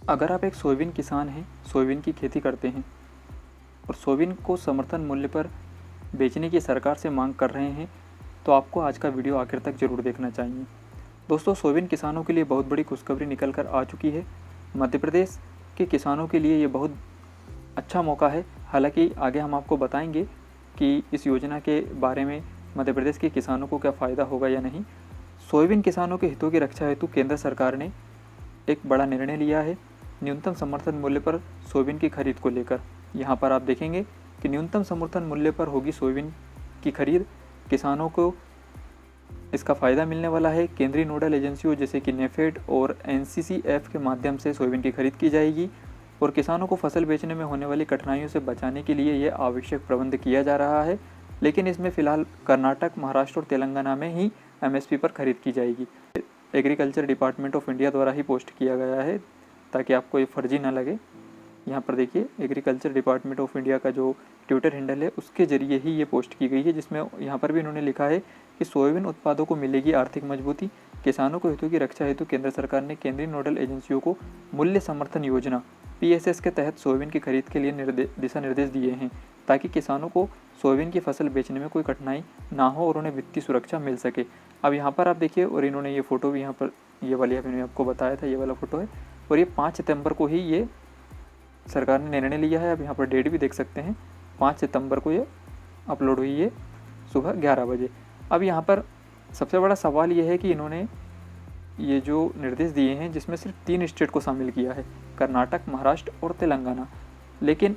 अगर आप एक सोयाबीन किसान हैं, सोयाबीन की खेती करते हैं और सोयाबीन को समर्थन मूल्य पर बेचने की सरकार से मांग कर रहे हैं, तो आपको आज का वीडियो आखिर तक ज़रूर देखना चाहिए। दोस्तों, सोयाबीन किसानों के लिए बहुत बड़ी खुशखबरी निकल कर आ चुकी है। मध्य प्रदेश के किसानों के लिए ये बहुत अच्छा मौका है। हालांकि आगे हम आपको बताएंगे कि इस योजना के बारे में मध्य प्रदेश के किसानों को क्या फ़ायदा होगा या नहीं। सोयाबीन किसानों के हितों की रक्षा हेतु केंद्र सरकार ने एक बड़ा निर्णय लिया है न्यूनतम समर्थन मूल्य पर सोयाबीन की खरीद को लेकर। यहाँ पर आप देखेंगे कि न्यूनतम समर्थन मूल्य पर होगी सोयाबीन की खरीद। किसानों को इसका फ़ायदा मिलने वाला है। केंद्रीय नोडल एजेंसियों जैसे कि नेफेड और एनसीसीएफ के माध्यम से सोयाबीन की खरीद की जाएगी और किसानों को फसल बेचने में होने वाली कठिनाइयों से बचाने के लिए यह आवश्यक प्रबंध किया जा रहा है। लेकिन इसमें फ़िलहाल कर्नाटक, महाराष्ट्र और तेलंगाना में ही एमएसपी पर खरीद की जाएगी। एग्रीकल्चर डिपार्टमेंट ऑफ इंडिया द्वारा ही पोस्ट किया गया है ताकि आपको ये फर्जी ना लगे। यहाँ पर देखिए, एग्रीकल्चर डिपार्टमेंट ऑफ इंडिया का जो ट्विटर हैंडल है उसके जरिए ही ये पोस्ट की गई है, जिसमें यहाँ पर भी इन्होंने लिखा है कि सोयाबीन उत्पादों को मिलेगी आर्थिक मजबूती। किसानों को हितों की रक्षा हेतु केंद्र सरकार ने केंद्रीय नोडल एजेंसियों को मूल्य समर्थन योजना PSS के तहत सोयाबीन की खरीद के लिए दिशा निर्देश दिए हैं, ताकि किसानों को सोयाबीन की फसल बेचने में कोई कठिनाई ना हो और उन्हें वित्तीय सुरक्षा मिल सके। अब यहाँ पर आप देखिए, और इन्होंने ये फ़ोटो भी यहाँ पर, ये वाली मैंने आपको बताया था, ये वाला फ़ोटो है और ये 5 सितंबर को ही ये सरकार ने निर्णय लिया है। अब यहाँ पर डेट भी देख सकते हैं, 5 सितंबर को ये अपलोड हुई है सुबह 11 बजे। अब यहाँ पर सबसे बड़ा सवाल ये है कि इन्होंने ये जो निर्देश दिए हैं जिसमें सिर्फ 3 स्टेट को शामिल किया है, कर्नाटक, महाराष्ट्र और तेलंगाना। लेकिन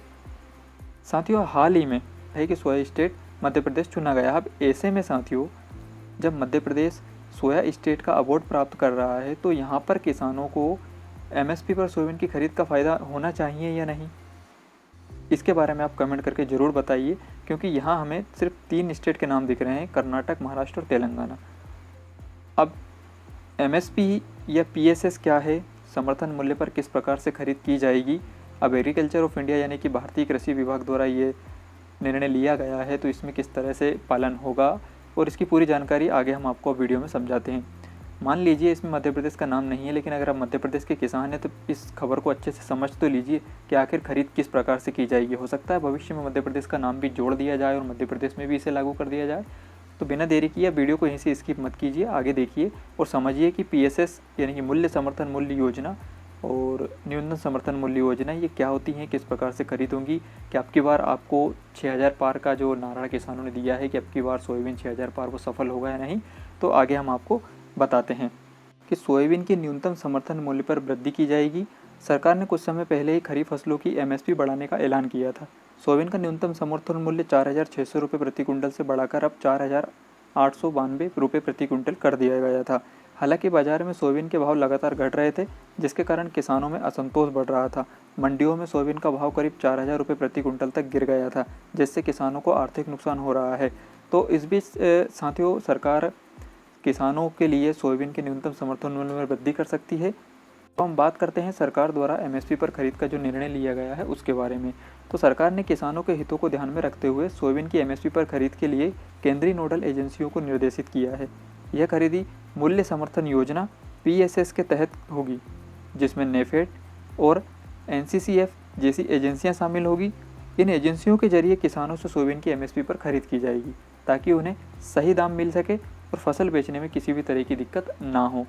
साथियों, हाल ही में है कि सोया स्टेट मध्य प्रदेश चुना गया। अब ऐसे में साथियों, जब मध्य प्रदेश सोया स्टेट का अवार्ड प्राप्त कर रहा है तो यहाँ पर किसानों को MSP पर सोयाबीन की खरीद का फ़ायदा होना चाहिए या नहीं, इसके बारे में आप कमेंट करके ज़रूर बताइए, क्योंकि यहाँ हमें सिर्फ 3 स्टेट के नाम दिख रहे हैं, कर्नाटक, महाराष्ट्र और तेलंगाना। अब MSP या PSS क्या है, समर्थन मूल्य पर किस प्रकार से खरीद की जाएगी, अब एग्रीकल्चर ऑफ इंडिया यानी कि भारतीय कृषि विभाग द्वारा ये निर्णय लिया गया है तो इसमें किस तरह से पालन होगा और इसकी पूरी जानकारी आगे हम आपको वीडियो में समझाते हैं। मान लीजिए इसमें मध्य प्रदेश का नाम नहीं है, लेकिन अगर आप मध्य प्रदेश के किसान हैं तो इस खबर को अच्छे से समझ तो लीजिए कि आखिर खरीद किस प्रकार से की जाएगी। हो सकता है भविष्य में मध्य प्रदेश का नाम भी जोड़ दिया जाए और मध्य प्रदेश में भी इसे लागू कर दिया जाए। तो बिना देरी किए वीडियो को यहीं से स्किप मत कीजिए, आगे देखिए और समझिए कि PSS यानी कि मूल्य समर्थन मूल्य योजना और न्यूनतम समर्थन मूल्य योजना ये क्या होती हैं, किस प्रकार से खरीद होंगी। कि अब की बार आपको 6000 पार का जो नारा किसानों ने दिया है कि अब की बार सोयाबीन 6000 पार वो सफल होगा या नहीं, तो आगे हम आपको बताते हैं कि सोयाबीन के न्यूनतम समर्थन मूल्य पर वृद्धि की जाएगी। सरकार ने कुछ समय पहले ही खरीफ फसलों की MSP बढ़ाने का ऐलान किया था। सोयाबीन का न्यूनतम समर्थन मूल्य 4600 रुपये प्रति कुंटल से बढ़ाकर अब 4892 रुपये प्रति कुंटल कर दिया गया था। हालांकि बाजार में सोयाबीन के भाव लगातार घट रहे थे, जिसके कारण किसानों में असंतोष बढ़ रहा था। मंडियों में सोयाबीन का भाव करीब 4000 रुपये प्रति कुंटल तक गिर गया था, जिससे किसानों को आर्थिक नुकसान हो रहा है। तो इस बीच साथियों, सरकार किसानों के लिए सोयाबीन के न्यूनतम समर्थन मूल्य में वृद्धि कर सकती है। तो हम बात करते हैं सरकार द्वारा MSP पर खरीद का जो निर्णय लिया गया है उसके बारे में। तो सरकार ने किसानों के हितों को ध्यान में रखते हुए सोयाबीन की MSP पर खरीद के लिए केंद्रीय नोडल एजेंसियों को निर्देशित किया है। यह खरीदी मूल्य समर्थन योजना PSS के तहत होगी, जिसमें नेफेड और NCCF जैसी एजेंसियां शामिल होगी। इन एजेंसियों के जरिए किसानों से सोयाबीन की MSP पर खरीद की जाएगी, ताकि उन्हें सही दाम मिल सके और फसल बेचने में किसी भी तरह की दिक्कत ना हो।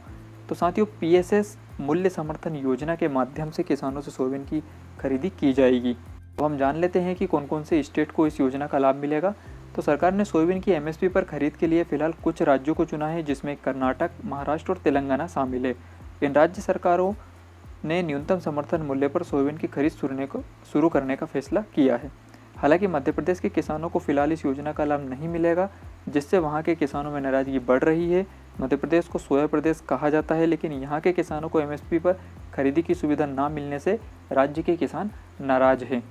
तो साथियों, PSS मूल्य समर्थन योजना के माध्यम से किसानों से सोयाबीन की खरीदी की जाएगी। तो हम जान लेते हैं कि कौन कौन से स्टेट को इस योजना का लाभ मिलेगा। तो सरकार ने सोयाबीन की MSP पर खरीद के लिए फिलहाल कुछ राज्यों को चुना है, जिसमें कर्नाटक, महाराष्ट्र और तेलंगाना शामिल है। इन राज्य सरकारों ने न्यूनतम समर्थन मूल्य पर सोयाबीन की खरीद शुरू करने का फैसला किया है। हालांकि मध्य प्रदेश के किसानों को फिलहाल इस योजना का लाभ नहीं मिलेगा, जिससे वहां के किसानों में नाराजगी बढ़ रही है। मध्य प्रदेश को सोया प्रदेश कहा जाता है, लेकिन यहाँ के किसानों को MSP पर खरीदी की सुविधा ना मिलने से राज्य के किसान नाराज हैं।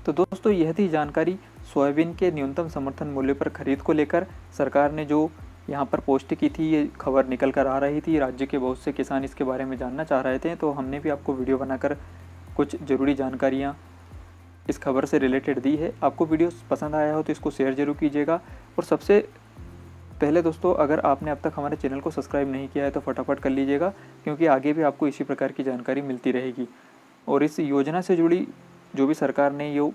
तो दोस्तों, यह थी जानकारी सोयाबीन के न्यूनतम समर्थन मूल्य पर खरीद को लेकर। सरकार ने जो यहाँ पर पोस्ट की थी, ये खबर निकल कर आ रही थी, राज्य के बहुत से किसान इसके बारे में जानना चाह रहे थे, तो हमने भी आपको वीडियो बनाकर कुछ ज़रूरी जानकारियाँ इस खबर से रिलेटेड दी है। आपको वीडियो पसंद आया हो तो इसको शेयर जरूर कीजिएगा और सबसे पहले दोस्तों, अगर आपने अब तक हमारे चैनल को सब्सक्राइब नहीं किया है तो फटाफट कर लीजिएगा, क्योंकि आगे भी आपको इसी प्रकार की जानकारी मिलती रहेगी। और इस योजना से जुड़ी जो भी सरकार ने ये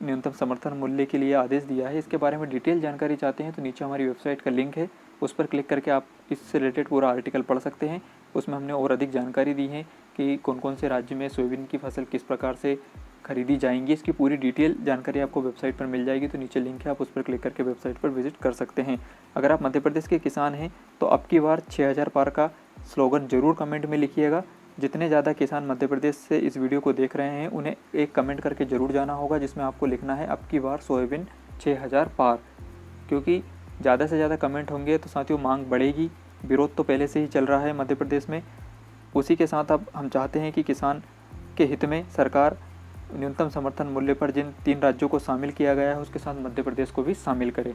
न्यूनतम समर्थन मूल्य के लिए आदेश दिया है, इसके बारे में डिटेल जानकारी चाहते हैं तो नीचे हमारी वेबसाइट का लिंक है, उस पर क्लिक करके आप इससे रिलेटेड पूरा आर्टिकल पढ़ सकते हैं। उसमें हमने और अधिक जानकारी दी है कि कौन कौन से राज्य में सोयाबीन की फसल किस प्रकार से खरीदी जाएंगी। इसकी पूरी डिटेल जानकारी आपको वेबसाइट पर मिल जाएगी, तो नीचे लिंक है, आप उस पर क्लिक करके वेबसाइट पर विजिट कर सकते हैं। अगर आप मध्य प्रदेश के किसान हैं तो अब की बार 6000 पार का स्लोगन ज़रूर कमेंट में लिखिएगा। जितने ज़्यादा किसान मध्य प्रदेश से इस वीडियो को देख रहे हैं उन्हें एक कमेंट करके ज़रूर जाना होगा, जिसमें आपको लिखना है अब की बार सोयाबीन 6000 पार। क्योंकि ज़्यादा से ज़्यादा कमेंट होंगे तो साथियों मांग बढ़ेगी। विरोध तो पहले से ही चल रहा है मध्य प्रदेश में। उसी के साथ अब हम चाहते हैं कि किसान के हित में सरकार न्यूनतम समर्थन मूल्य पर जिन 3 राज्यों को शामिल किया गया है उसके साथ मध्य प्रदेश को भी शामिल करे।